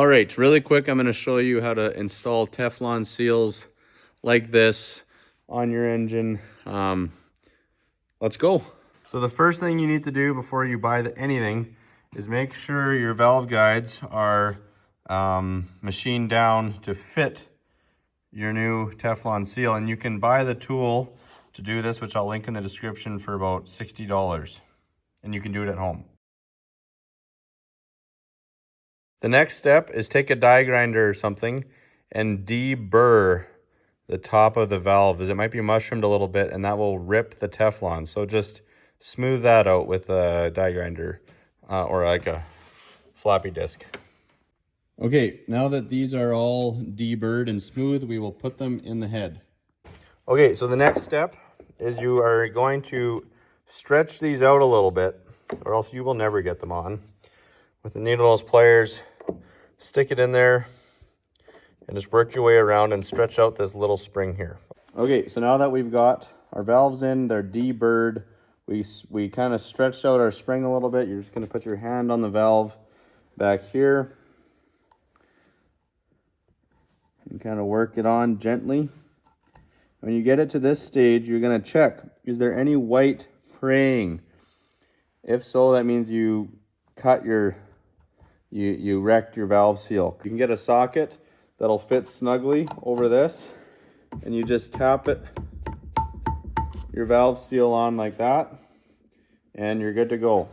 All right, really quick, I'm going to show you how to install Teflon seals like this on your engine. Let's go. So the first thing you need to do before you buy anything is make sure your valve guides are machined down to fit your new Teflon seal. And you can buy the tool to do this, which I'll link in the description, for about $60. And you can do it at home. The next step is take a die grinder or something and deburr the top of the valve, as it might be mushroomed a little bit, and that will rip the Teflon. So just smooth that out with a die grinder or like a floppy disk. Okay, now that these are all deburred and smooth, we will put them in the head. Okay, so the next step is you are going to stretch these out a little bit, or else you will never get them on. With the needle nose pliers, stick it in there and just work your way around and stretch out this little spring here. Okay, so now that we've got our valves in, they're deburred, we kind of stretched out our spring a little bit. You're just going to put your hand on the valve back here and kind of work it on gently. When you get it to this stage, you're going to check, is there any white fraying? If so, that means you cut your you wrecked your valve seal. You can get a socket that'll fit snugly over this, and you just tap it, your valve seal on like that, and you're good to go.